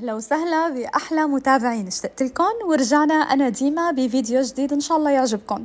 أهلا وسهلا بأحلى متابعين، اشتقت لكم ورجعنا أنا ديما بفيديو جديد إن شاء الله يعجبكم.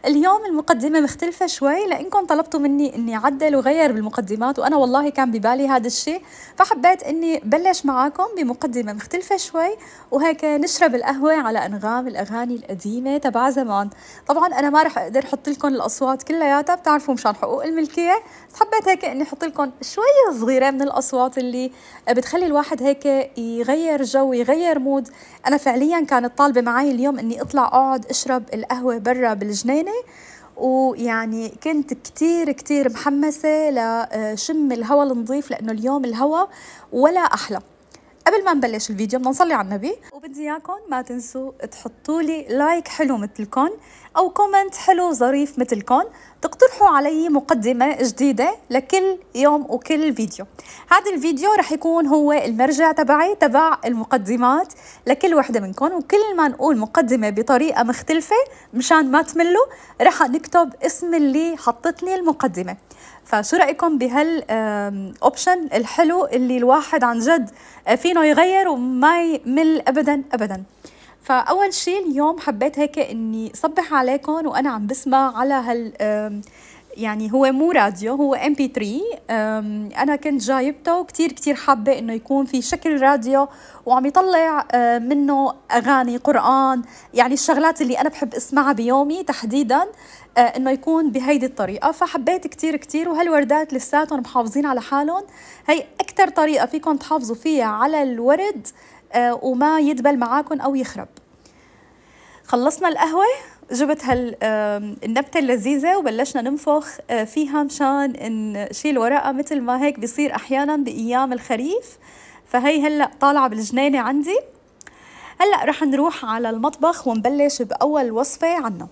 اليوم المقدمة مختلفة شوي لأنكم طلبتوا مني إني أعدل وغير بالمقدمات، وأنا والله كان ببالي هذا الشيء، فحبيت إني بلش معاكم بمقدمة مختلفة شوي وهيك نشرب القهوة على أنغام الأغاني القديمة تبع زمان. طبعا أنا ما رح أقدر أحط لكم الأصوات كلياتها، بتعرفوا مشان حقوق الملكية، بس حبيت هيك إني أحط لكم شوية صغيرة من الأصوات اللي بتخلي الواحد هيك يغير جو يغير مود. أنا فعليا كانت طالبة معي اليوم إني أطلع أقعد أشرب القهوة برا بالجنينة، ويعني كنت كتير محمسة لشم الهواء النظيف لأنه اليوم الهواء ولا أحلى. قبل ما نبلش الفيديو بدنا نصلي على النبي، وبدي اياكم ما تنسوا تحطوا لي لايك حلو مثلكم او كومنت حلو ظريف مثلكم، تقترحوا علي مقدمة جديدة لكل يوم وكل فيديو. هذا الفيديو رح يكون هو المرجع تبعي تبع المقدمات لكل وحدة منكم، وكل ما نقول مقدمة بطريقة مختلفة مشان ما تملوا رح نكتب اسم اللي حطت لي المقدمة. فشو رأيكم بهالاوبشن الحلو اللي الواحد عن جد فينه يغير وما يمل ابدا. فاول شيء اليوم حبيت هيك اني صبح عليكم وانا عم بسمع على يعني هو مو راديو، هو MP3. انا كنت جايبته وكتير حابه انه يكون في شكل راديو وعم يطلع منه اغاني قرآن، يعني الشغلات اللي انا بحب اسمعها بيومي تحديدا، انه يكون بهيدي الطريقه. فحبيت كتير وهالوردات لساتهم محافظين على حالهم. هي اكثر طريقه فيكم تحافظوا فيها على الورد وما يدبل معاكم او يخرب. خلصنا القهوه، جبت النبتة اللذيذة وبلشنا ننفخ فيها مشان نشيل ورقة مثل ما هيك بيصير أحيانا بأيام الخريف. فهي هلأ طالعة بالجنينة عندي. هلأ رح نروح على المطبخ ونبلش بأول وصفة عنا.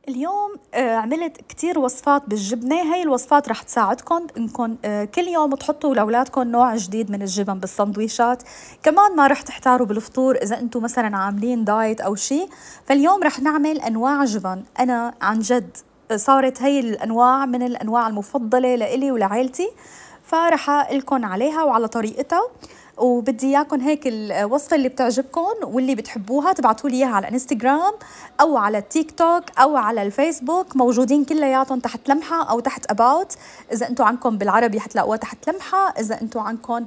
اليوم عملت كتير وصفات بالجبنة. هاي الوصفات رح تساعدكم انكم كل يوم تحطوا لأولادكم نوع جديد من الجبن بالسندويشات، كمان ما رح تحتاروا بالفطور إذا انتم مثلا عاملين دايت أو شيء. فاليوم رح نعمل أنواع جبن، أنا عن جد صارت هاي الأنواع من الأنواع المفضلة لإلي ولعائلتي، فرح أقلكم عليها وعلى طريقتها. وبدي اياكم هيك الوصفه اللي بتعجبكم واللي بتحبوها تبعتوا لي اياها على انستغرام او على التيك توك او على الفيسبوك، موجودين كلياتهم تحت لمحه او تحت اباوت. اذا انتم عندكم بالعربي حتلاقوها تحت لمحه، اذا انتم عندكم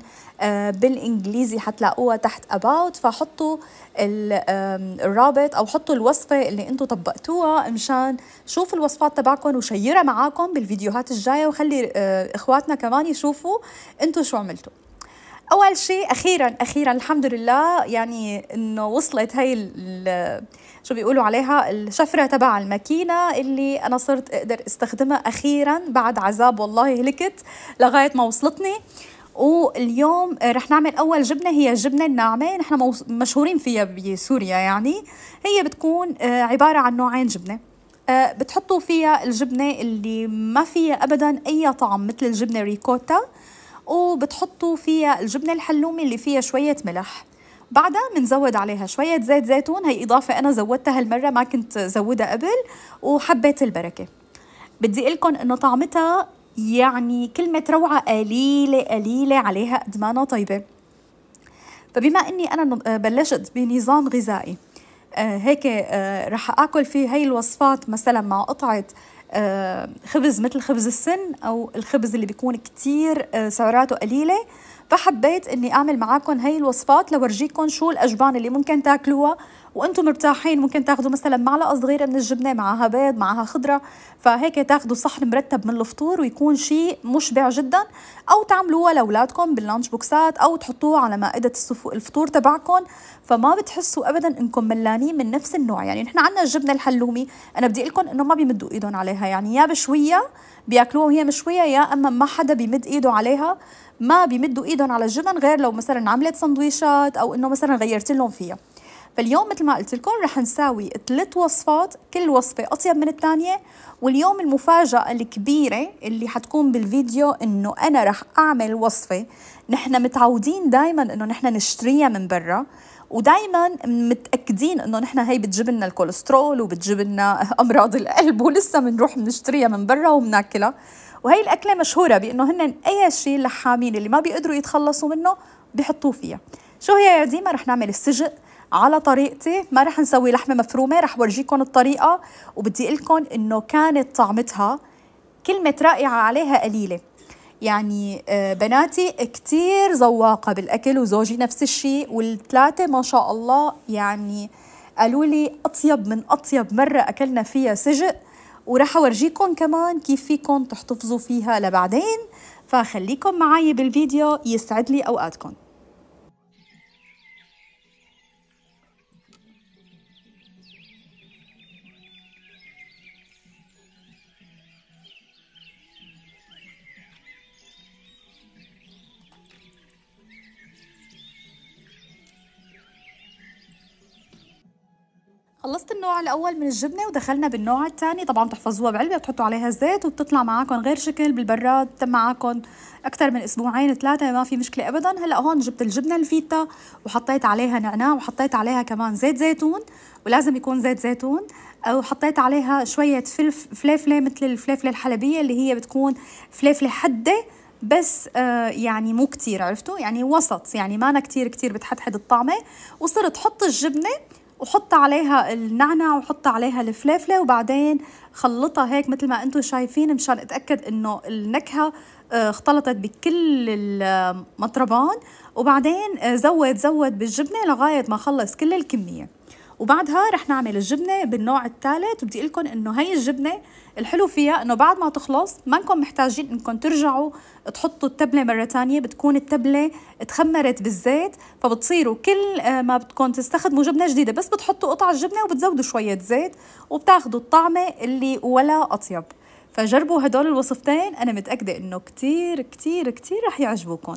بالانجليزي حتلاقوها تحت اباوت. فحطوا الرابط او حطوا الوصفه اللي انتم طبقتوها مشان شوف الوصفات تبعكم وشيرها معاكم بالفيديوهات الجايه، وخلي اخواتنا كمان يشوفوا انتم شو عملتوا. أول شيء أخيرا الحمد لله يعني إنه وصلت هاي شو بيقولوا عليها الشفرة تبع الماكينة اللي أنا صرت أقدر استخدمها أخيرا بعد عذاب والله هلكت لغاية ما وصلتني. واليوم رح نعمل أول جبنة، هي الجبنة الناعمة، نحن مشهورين فيها بسوريا. يعني هي بتكون عبارة عن نوعين جبنة، بتحطوا فيها الجبنة اللي ما فيها أبدا أي طعم مثل الجبنة ريكوتا، وبتحطوا فيها الجبنة الحلومي اللي فيها شوية ملح. بعدها بنزود عليها شوية زيت زيتون، هي إضافة أنا زودتها هالمرة ما كنت زودها قبل، وحبيت البركة. بدي أقولكم إنه طعمتها يعني كلمة روعة قليلة عليها قد ما أنا طيبة. فبما إني أنا بلشت بنظام غذائي هيك رح آكل فيه هاي الوصفات مثلا مع قطعة خبز مثل خبز السن أو الخبز اللي بيكون كتير سعراته قليلة، فحبيت إني أعمل معاكم هاي الوصفات لورجيكم شو الأجبان اللي ممكن تاكلوها وأنتم مرتاحين. ممكن تاخدوا مثلا معلقة صغيرة من الجبنة معها بيض معها خضرة، فهيك تاخدوا صحن مرتب من الفطور ويكون شيء مشبع جدا، أو تعملوها لأولادكم باللانش بوكسات أو تحطوها على مائدة الفطور تبعكم، فما بتحسوا أبدا إنكم ملانين من نفس النوع. يعني نحن عنا الجبنة الحلومي، أنا بدي أقولكم إنه ما بيمدوا إيدهم عليها، يعني يا بشوية بياكلوها وهي مشوية، يا أما ما حدا بيمد إيده عليها. ما بيمدوا إيدهم على الجبن غير لو مثلا عملت سندويشات أو إنه مثلا غيرت لهم فيها. فاليوم مثل ما قلت لكم رح نساوي 3 وصفات، كل وصفة أطيب من الثانية. واليوم المفاجأة الكبيرة اللي حتكون بالفيديو إنه أنا رح أعمل وصفة نحن متعودين دايما إنه نحن نشتريها من برا، ودايما متأكدين إنه نحن هي بتجيب لنا الكوليسترول وبتجيب لنا أمراض القلب، ولسه بنروح بنشتريها من برا وبناكلها. وهي الأكلة مشهورة بأنه هن أي شيء اللحامين اللي ما بيقدروا يتخلصوا منه بحطوه فيها. شو هي يا ديما؟ رح نعمل السجق على طريقتي، ما رح نسوي لحمة مفرومة، رح ورجيكم الطريقة. وبدي لكم إنه كانت طعمتها كلمة رائعة عليها قليلة. يعني بناتي كتير ذواقة بالأكل، وزوجي نفس الشيء، والثلاثة ما شاء الله يعني قالوا لي أطيب من أطيب مرة أكلنا فيها سجق. ورح أورجيكم كمان كيف فيكم تحتفظوا فيها لبعدين، فخليكم معي بالفيديو، يسعد لي أوقاتكم. خلصت النوع الأول من الجبنة ودخلنا بالنوع الثاني. طبعا بتحفظوها بعلبة، بتحطوا عليها زيت وبتطلع معاكم غير شكل بالبراد، بتم معاكم أكثر من أسبوعين 3، ما في مشكلة أبدا. هلا هون جبت الجبنة الفيتا وحطيت عليها نعناع، وحطيت عليها كمان زيت زيتون، ولازم يكون زيت زيتون. وحطيت عليها شوية فليفلة مثل الفليفلة الحلبية اللي هي بتكون فليفلة حدة، بس يعني مو كتير، عرفتوا؟ يعني وسط، يعني ما أنا كتير بتحدحد الطعمة. وصرت حط الجبنة وحط عليها النعناع وحط عليها الفليفله، وبعدين خلطها هيك مثل ما انتم شايفين مشان اتاكد انه النكهه اختلطت بكل المطربان. وبعدين زود بالجبنه لغايه ما خلص كل الكميه. وبعدها رح نعمل الجبنة بالنوع الثالث. وبدي لكم انه هي الجبنة الحلو فيها انه بعد ما تخلص ما نكون محتاجين انكم ترجعوا تحطوا التبلة مرة تانية، بتكون التبلة تخمرت بالزيت، فبتصيروا كل ما بدكم تستخدموا جبنة جديدة بس بتحطوا قطع الجبنة وبتزودوا شوية زيت، وبتاخدوا الطعمة اللي ولا أطيب. فجربوا هدول الوصفتين، أنا متأكدة إنه كتير رح يعجبوكم.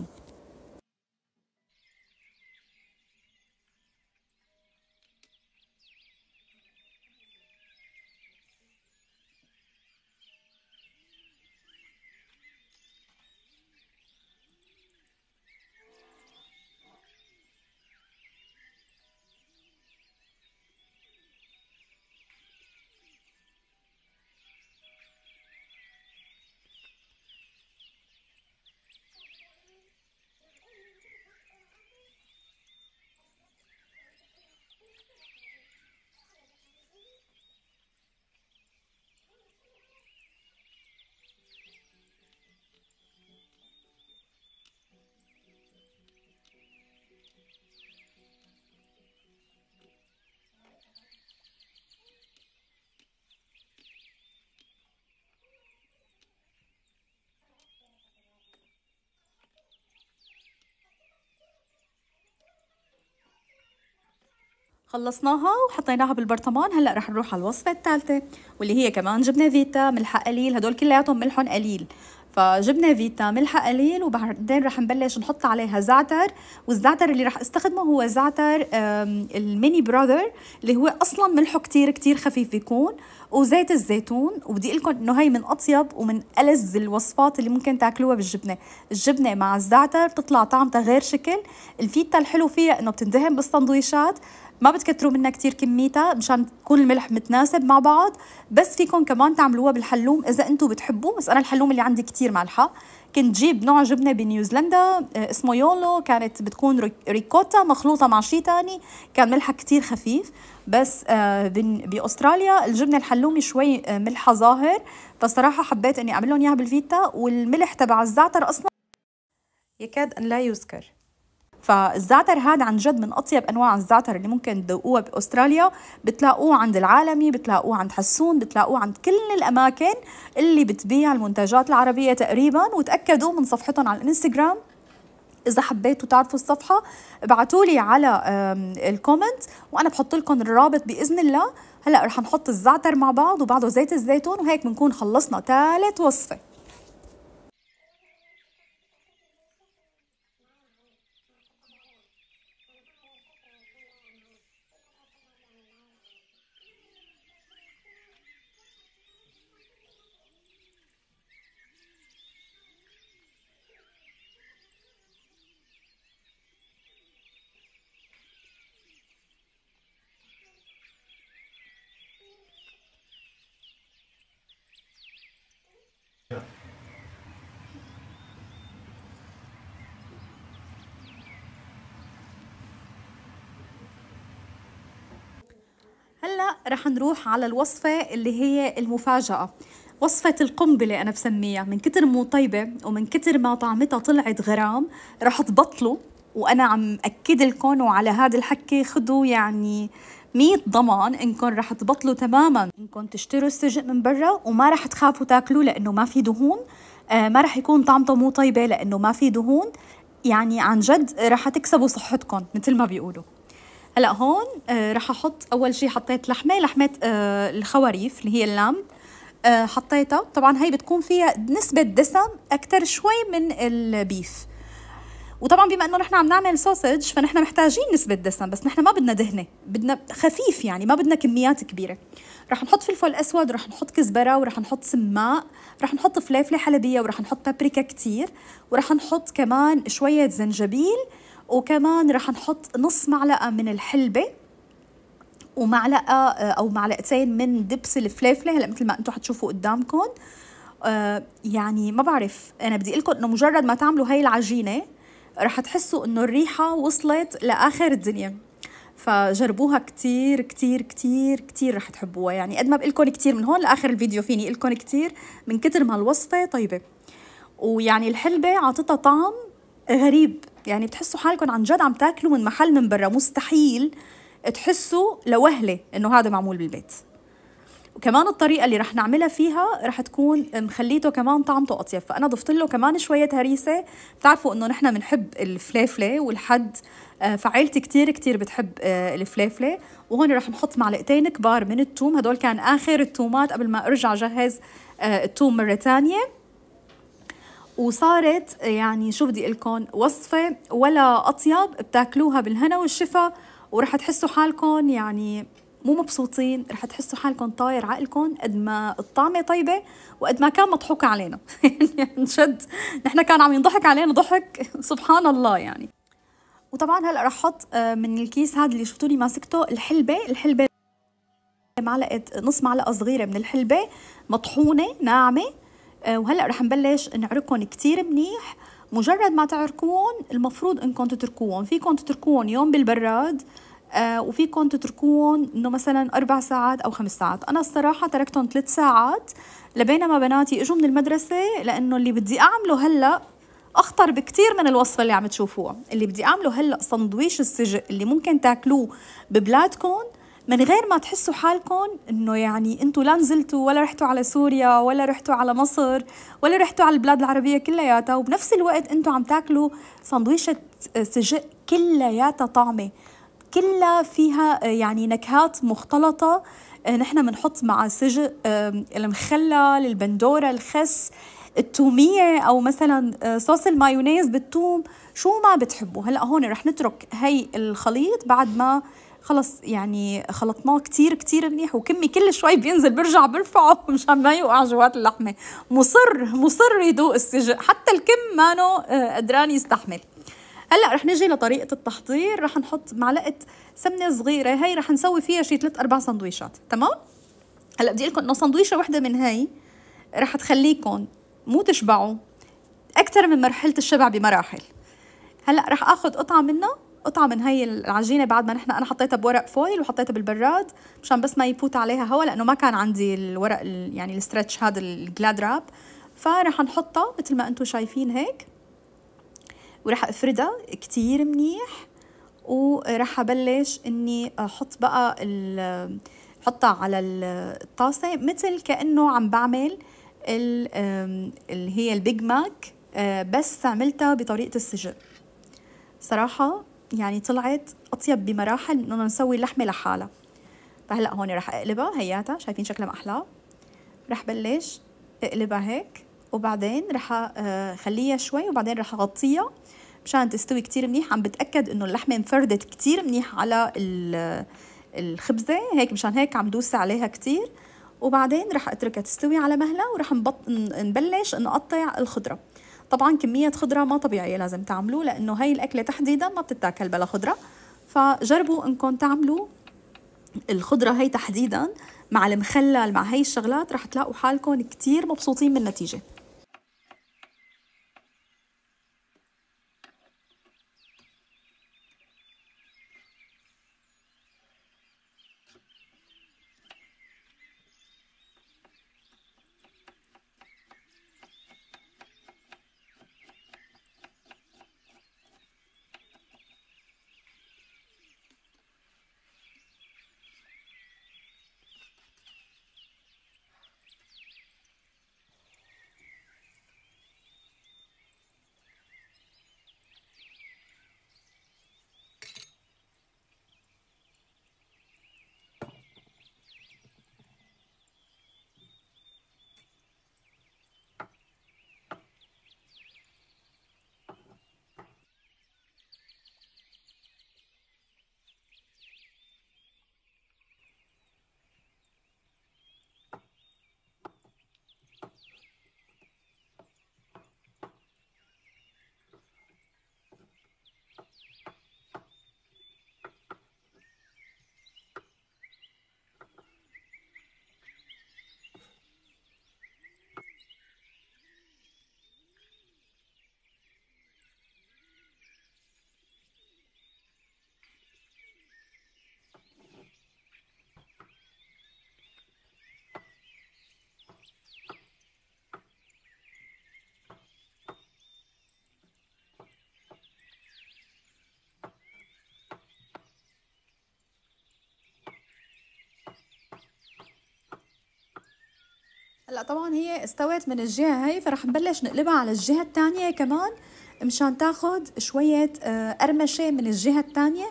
خلصناها وحطيناها بالبرطمان. هلا رح نروح على الوصفة الثالثة، واللي هي كمان جبنة فيتا ملحها قليل، هدول كلياتهم ملحهم قليل. فجبنة فيتا ملحها قليل، وبعدين رح نبلش نحط عليها زعتر. والزعتر اللي رح استخدمه هو زعتر الميني براذر، اللي هو اصلا ملحه كتير خفيف بيكون. وزيت الزيتون. وبدي لكم انه هي من اطيب ومن ألذ الوصفات اللي ممكن تاكلوها بالجبنه. الجبنه مع الزعتر بتطلع طعمتها غير شكل. الفيتا الحلو فيها انه بتندهن بالسندويشات، ما بتكتروا منها كتير كميتها مشان تكون الملح متناسب مع بعض. بس فيكم كمان تعملوها بالحلوم اذا انتم بتحبوا، بس انا الحلوم اللي عندي كتير مالحه. كنت جيب نوع جبنه بنيوزيلندا اسمه يولو، كانت بتكون ريكوتا مخلوطه مع شيء تاني، كان ملحها كتير خفيف. بس باستراليا الجبنه الحلومي شوي ملحها ظاهر، فصراحه حبيت اني اعمل لهم اياها بالفيتا. والملح تبع الزعتر اصلا يكاد ان لا يذكر. فالزعتر هذا عن جد من أطيب أنواع الزعتر اللي ممكن تذوقوها بأستراليا. بتلاقوه عند العالمي، بتلاقوه عند حسون، بتلاقوه عند كل الأماكن اللي بتبيع المنتجات العربية تقريبا. وتأكدوا من صفحتهم على الانستغرام. إذا حبيتوا تعرفوا الصفحة ابعتوا لي على الكومنت وأنا بحط لكم الرابط بإذن الله. هلأ رح نحط الزعتر مع بعض وبعده زيت الزيتون، وهيك بنكون خلصنا ثالث وصفة. هلا رح نروح على الوصفة اللي هي المفاجأة، وصفة القنبلة أنا بسميها، من كتر مو طيبة ومن كتر ما طعمتها طلعت غرام رح تبطلوا. وأنا عم أكد لكم وعلى هذا الحكي خدوا يعني 100 ضمان إنكم رح تبطلوا تماما إنكم تشتروا السجق من برا، وما رح تخافوا تاكلوه لأنه ما في دهون. ما رح يكون طعمته مو طيبة لأنه ما في دهون. يعني عن جد رح تكسبوا صحتكم مثل ما بيقولوا. هلا هون رح احط اول شيء حطيت لحمه الخواريف اللي هي اللام. حطيتها، طبعا هي بتكون فيها نسبه دسم اكثر شوي من البيف. وطبعا بما انه نحن عم نعمل سوسج فنحن محتاجين نسبه دسم، بس نحن ما بدنا دهنه، بدنا خفيف يعني ما بدنا كميات كبيره. رح نحط فلفل اسود ورح نحط كزبره ورح نحط سماق، رح نحط فليفله حلبيه ورح نحط بابريكا كتير، ورح نحط كمان شويه زنجبيل، وكمان رح نحط نص معلقة من الحلبة، ومعلقة أو معلقتين من دبس الفليفلة. هلا مثل ما أنتم حتشوفوا قدامكم. يعني ما بعرف، أنا بدي أقول لكم إنه مجرد ما تعملوا هاي العجينة رح تحسوا إنه الريحة وصلت لآخر الدنيا. فجربوها كتير كتير كتير كتير رح تحبوها. يعني قد ما بقول لكم كتير من هون لآخر الفيديو فيني أقول لكم كتير من كتر ما الوصفة طيبة. ويعني الحلبة عطتها طعم غريب، يعني بتحسوا حالكم عن جد عم تاكلوا من محل من برا، مستحيل تحسوا لوهلة انه هذا معمول بالبيت. وكمان الطريقة اللي رح نعملها فيها رح تكون مخليته كمان طعمته أطيب، فأنا ضفت له كمان شوية هريسة. بتعرفوا إنه نحن بنحب الفليفلة والحد، فعيلتي كتير كتير بتحب الفليفلة. وهون رح نحط معلقتين كبار من الثوم، هدول كان آخر الثومات قبل ما أرجع جهز الثوم مرة تانية. وصارت يعني شو بدي لكم وصفة ولا أطيب، بتاكلوها بالهنا والشفا ورح تحسوا حالكم يعني مو مبسوطين، رح تحسوا حالكم طاير عقلكم قد ما الطعمة طيبة وقد ما كان مضحوك علينا. يعني عن جد نحن كان عم ينضحك علينا ضحك سبحان الله يعني. وطبعا هلا رح احط من الكيس هذا اللي شفتوني ماسكته الحلبة معلقة، نص معلقة صغيرة من الحلبة مطحونة ناعمة. وهلأ رح نبلش نعركهم كتير منيح. مجرد ما تعركون المفروض انكم تتركوهم، فيكم تتركوهم يوم بالبراد، وفيكم تتركوهم انه مثلا 4 ساعات او 5 ساعات. انا الصراحة تركتهم 3 ساعات لبينما بناتي اجوا من المدرسة، لانه اللي بدي اعمله هلأ اخطر بكتير من الوصفة اللي عم تشوفوها. اللي بدي اعمله هلأ صندويش السجق اللي ممكن تاكلوه ببلادكم من غير ما تحسوا حالكم انه يعني انتوا لا نزلتوا ولا رحتوا على سوريا ولا رحتوا على مصر ولا رحتوا على البلاد العربية كلياتها، وبنفس الوقت انتوا عم تاكلوا سندويشة سجق كلياتها طعمة، كلها فيها يعني نكهات مختلطة. نحن بنحط مع السجق المخلل، البندورة، الخس، التومية، أو مثلا صوص المايونيز بالثوم، شو ما بتحبوا. هلأ هون رح نترك هي الخليط بعد ما خلص يعني خلطناه كتير كتير منيح، وكمي كل شوي بينزل برجع برفعه مشان ما يوقع جوات اللحمة. مصر يدوق السجق، حتى الكم مانو قدران يستحمل. هلا رح نجي لطريقة التحضير. رح نحط معلقة سمنة صغيرة، هي رح نسوي فيها شي 3-4 سندويشات، تمام؟ هلا بدي لكم انه سندويشة وحدة من هي رح تخليكم مو تشبعوا اكثر من مرحلة الشبع بمراحل. هلا رح اخذ قطعة منها، قطعة من هي العجينة بعد ما انا حطيتها بورق فويل وحطيتها بالبراد مشان بس ما يفوت عليها هواء، لانه ما كان عندي الورق يعني الستريتش هذا الجلاد راب. فرح نحطها مثل ما انتم شايفين هيك، ورح افردها كتير منيح. ورح ابلش اني احط بقى حطها على الطاسة مثل كأنه عم بعمل اللي هي البيج ماك، بس عملتها بطريقة السجق. صراحة يعني طلعت أطيب بمراحل من إنه نسوي اللحمة لحالها. فهلأ هون رح أقلبها، هياتها شايفين شكلها ما أحلى. رح بلش أقلبها هيك، وبعدين رح خليها شوي، وبعدين رح أغطيها مشان تستوي كتير منيح. عم بتأكد إنه اللحمة انفردت كتير منيح على الخبزة، هيك مشان هيك عم دوس عليها كتير. وبعدين رح أتركها تستوي على مهلها، ورح نبلش نقطع الخضرة. طبعا كمية خضرة ما طبيعية لازم تعملوا، لأنه هاي الأكلة تحديدا ما بتتاكل بلا خضرة. فجربوا إنكم تعملوا الخضرة هي تحديدا مع المخلل مع هاي الشغلات، رح تلاقوا حالكم كتير مبسوطين من النتيجة. هلا طبعا هي استوت من الجهه هي، فرح نبلش نقلبها على الجهه الثانيه كمان مشان تاخد شويه قرمشه من الجهه الثانيه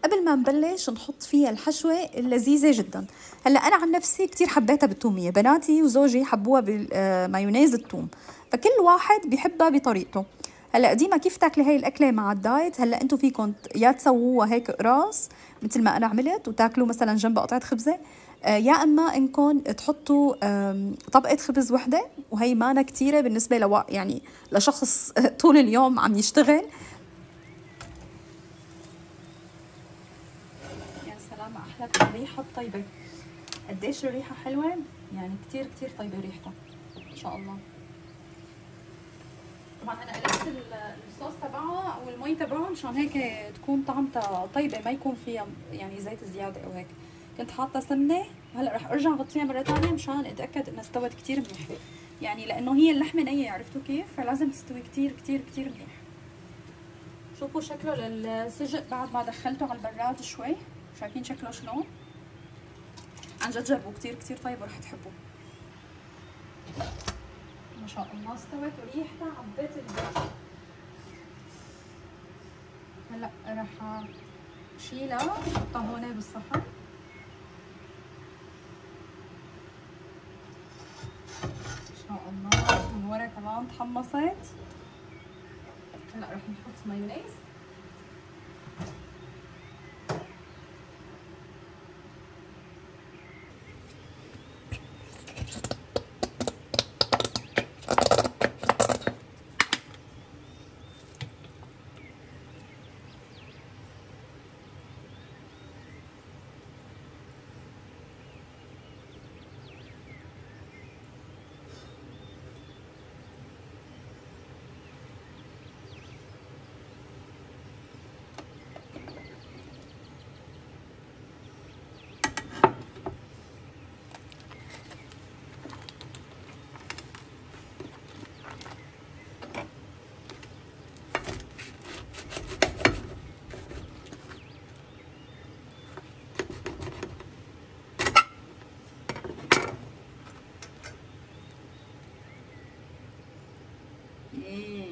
قبل ما نبلش نحط فيها الحشوه اللذيذه جدا. هلا انا عن نفسي كثير حبيتها بالثوميه، بناتي وزوجي حبوها بالمايونيز الثوم، فكل واحد بيحبها بطريقته. هلا ديما كيف تاكلي هي الاكله مع الدايت؟ هلا انتم فيكم يا تسووها هيك قراص مثل ما انا عملت وتاكلوا مثلا جنبها قطعه خبزه، يا اما انكم تحطوا طبقه خبز وحده، وهي مانا كثيره بالنسبه يعني لشخص طول اليوم عم يشتغل. يا سلام احلى الريحه الطيبه، قديش الريحه حلوه، يعني كثير كثير طيبه ريحتها ان شاء الله. طبعا انا قلبت الصوص تبعها او المي تبعها مشان هيك تكون طعمتها طيبه، ما يكون فيها يعني زيت زياده او هيك. كنت حاطه سمنه، هلا رح ارجع غطيها مره ثانيه مشان اتاكد انها استوت كثير منيح، يعني لانه هي اللحمه نيه عرفتوا كيف، فلازم تستوي كثير كثير كثير منيح. شوفوا شكله للسجق بعد ما دخلته على البراد شوي، شايفين شكله شلون؟ عن جد جربوا كثير كثير طيب ورح تحبوه. ما شاء الله استوت وريحتها عبيت البيت. هلا رح اشيلها احطها هون بالصحن. ما شاء الله من ورا كمان تحمصت. هلا رح نحط مايونيز.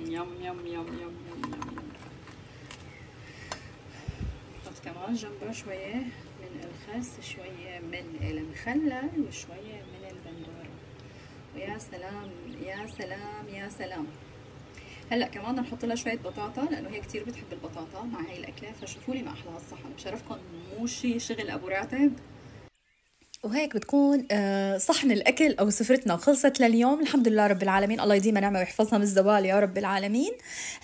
يم يم يم يم يم يم. نحط كمان جنبها شوية من الخس، شوية من المخلل، وشوية من البندورة، ويا سلام يا سلام يا سلام. هلا كمان نحط لها شوية بطاطا لأنه هي كتير بتحب البطاطا مع هاي الأكلة، فشوفوا لي ما أحلى هالصحن، بشرفكم مو شي شغل أبو راتب. وهيك بتكون صحن الأكل أو سفرتنا خلصت لليوم، الحمد لله رب العالمين، الله يديمها نعمة ويحفظها من الزوال يا رب العالمين.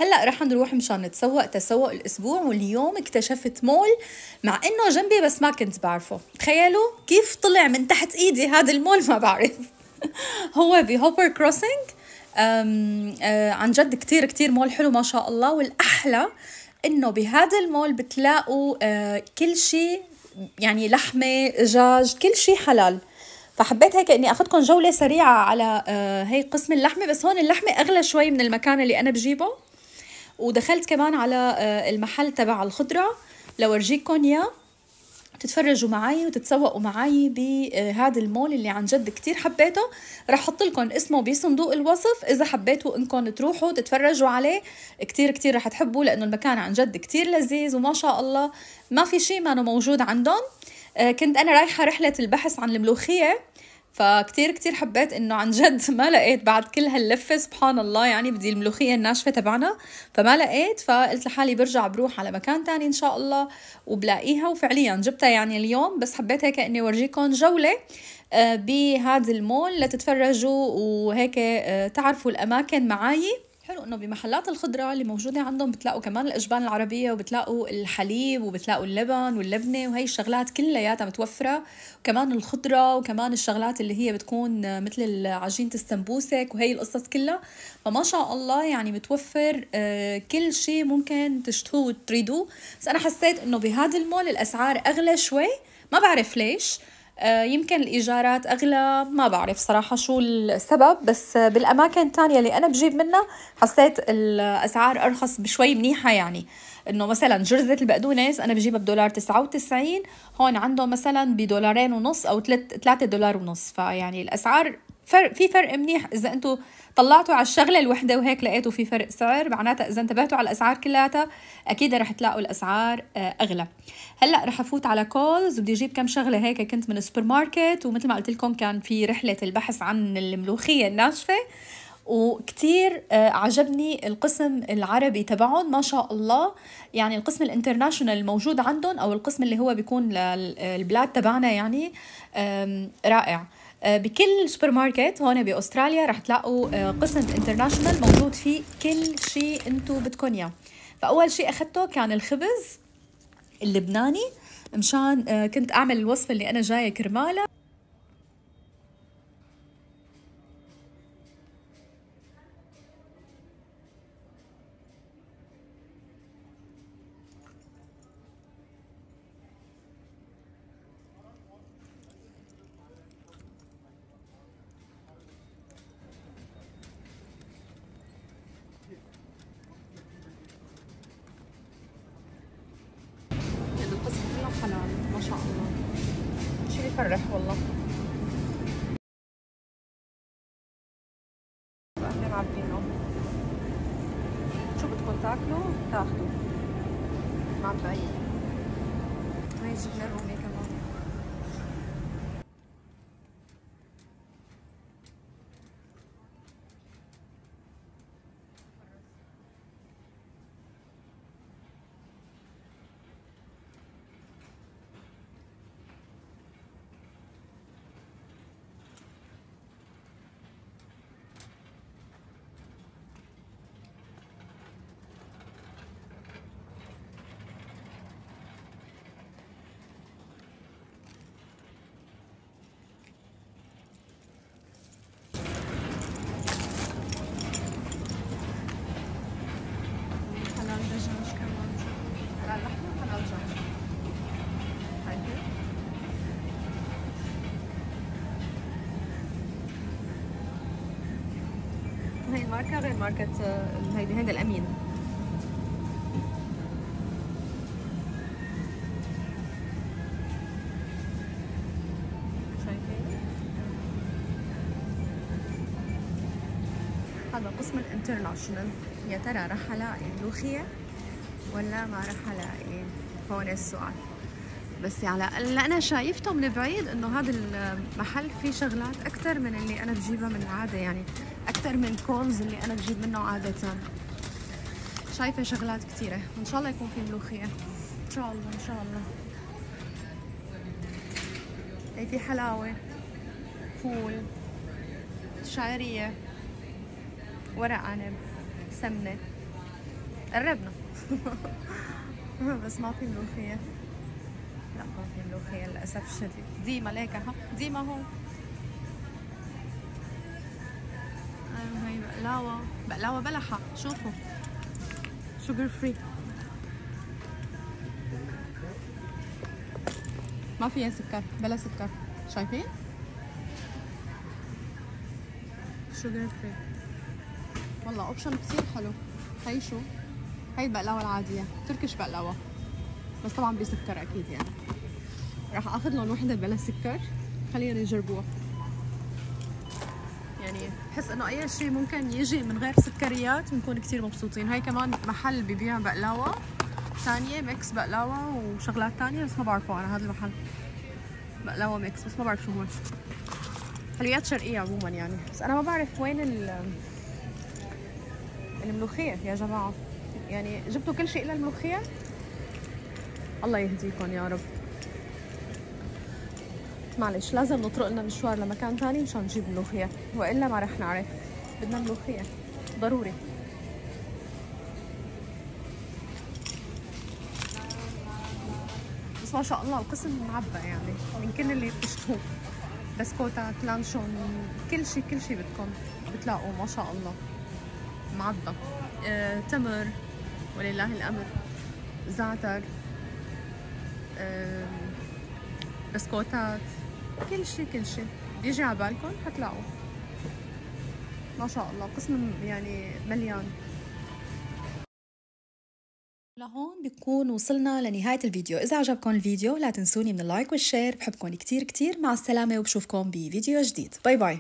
هلأ رح نروح مشان نتسوق تسوق الأسبوع، واليوم اكتشفت مول مع إنه جنبي بس ما كنت بعرفه. تخيلوا كيف طلع من تحت إيدي هذا المول ما بعرف. هو بهوبر كروسنج. عن جد كتير كتير مول حلو ما شاء الله، والأحلى إنه بهذا المول بتلاقوا كل شيء، يعني لحمة دجاج كل شيء حلال. فحبيت هيك اني اخذكم جولة سريعة على هي قسم اللحمة، بس هون اللحمة اغلى شوي من المكان اللي انا بجيبه. ودخلت كمان على المحل تبع الخضرة لورجيكم اياه، تتفرجوا معي وتتسوقوا معي بهذا المول اللي عن جد كتير حبيته. رح احط لكم اسمه بصندوق الوصف اذا حبيتوا انكم تروحوا تتفرجوا عليه، كتير كتير رح تحبوا لانه المكان عن جد كتير لذيذ، وما شاء الله ما في شيء ما موجود عندهم. كنت انا رايحة رحلة البحث عن الملوخية، فكتير كتير حبيت انه عن جد ما لقيت بعد كل هاللفة، سبحان الله يعني بدي الملوخية الناشفة تبعنا فما لقيت، فقلت لحالي برجع بروح على مكان تاني ان شاء الله وبلاقيها، وفعليا جبتها يعني اليوم. بس حبيت هيك اني اورجيكم جولة بهذا المول لتتفرجوا وهيك تعرفوا الاماكن معاي. حلو انه بمحلات الخضره اللي موجوده عندهم بتلاقوا كمان الاجبان العربيه، وبتلاقوا الحليب، وبتلاقوا اللبن واللبنه، وهي الشغلات كلياتها متوفره، وكمان الخضره، وكمان الشغلات اللي هي بتكون مثل عجينه السمبوسك وهي القصص كلها. فما شاء الله يعني متوفر كل شيء ممكن تشتهوه وتريدوه. بس انا حسيت انه بهذا المول الاسعار اغلى شوي، ما بعرف ليش، يمكن الإيجارات أغلى، ما بعرف صراحة شو السبب. بس بالأماكن التانية اللي أنا بجيب منها حسيت الأسعار أرخص بشوي منيحة، يعني إنه مثلا جرزة البقدونس أنا بجيبها $1.99، هون عندهم مثلا $2.50 أو $3.50، فيعني الأسعار في فرق منيح. اذا انتم طلعتوا على الشغله الوحده وهيك لقيتوا في فرق سعر، معناتها اذا انتبهتوا على الاسعار كلياتها اكيد رح تلاقوا الاسعار اغلى. هلا رح افوت على كولز وبدي اجيب كم شغله هيك كنت من السوبر ماركت، ومثل ما قلت لكم كان في رحله البحث عن الملوخيه الناشفه، وكتير عجبني القسم العربي تبعهم ما شاء الله. يعني القسم الانترناشونال الموجود عندهم او القسم اللي هو بيكون للبلاد تبعنا يعني رائع. بكل سوبر ماركت هون باستراليا رح تلاقوا قسم انترناشونال موجود فيه كل شيء انتم بدكم اياه. فاول شيء اخذته كان الخبز اللبناني، مشان كنت اعمل الوصفه اللي انا جايه كرمالها. القسم كله حلال ما شاء الله، شيء بيفرح والله. اهلا معبينه، شو بدكم تاكلوا تاخذوا معباين. هاي جبنه رومي كمان. حلال دجاج كمان، حلال لحمه وحلال دجاج. هاي الماركة غير ماركة هيدا الأمين. شايفين؟ هذا قسم الانترناشونال. يا ترى رح الاقي ملوخية ولا ما رح الاقي؟ هون السؤال. بس على اللي انا شايفته من بعيد انه هذا المحل فيه شغلات اكثر من اللي انا بجيبها من العاده، يعني اكثر من كولز اللي انا بجيب منه عاده. شايفه شغلات كثيره، ان شاء الله يكون في ملوخيه ان شاء الله ان شاء الله. هي في حلاوه، فول، شعريه، ورق عنب، سمنه. قربنا. بس ما في ملوخيه. لا ما في ملوخية للأسف الشديد. ديما ليك ها، ديما هون. هاي بقلاوة، بقلاوة بلحة، شوفوا شوجر فري، ما فيها سكر، بلا سكر. شايفين؟ شوجر فري والله اوبشن كثير حلو. هي شو؟ هي البقلاوة العادية، تركش بقلاوة، بس طبعا بسكر أكيد يعني. راح اخذ لهم وحده بلا سكر، خلينا نجربوها. يعني بحس انه اي شيء ممكن يجي من غير سكريات بنكون كثير مبسوطين. هاي كمان محل ببيع بقلاوه ثانيه، ميكس بقلاوه وشغلات ثانيه، بس ما بعرفه انا هذا المحل. بقلاوه ميكس بس ما بعرف شو هو. حلويات شرقيه عموما يعني، بس انا ما بعرف وين الملوخيه يا جماعه. يعني جبتوا كل شيء الا الملوخيه. الله يهديكم يا رب. معلش لازم نطرق لنا مشوار لمكان ثاني مشان نجيب ملوخيه، والا ما رح نعرف. بدنا ملوخيه ضروري. بس ما شاء الله القسم معبى يعني من كل اللي بتشتهوه. بسكوتات، لانشون، كل شيء كل شيء بدكم بتلاقوه ما شاء الله معبى. تمر ولله الامر، زعتر، بسكوتات، كل شيء كل شيء بيجي على بالكم حتلاقوه ما شاء الله. قسم يعني مليان. لهون بكون وصلنا لنهاية الفيديو. إذا عجبكم الفيديو لا تنسوني من اللايك والشير. بحبكم كتير كتير. مع السلامة وبشوفكم بفيديو جديد. باي باي.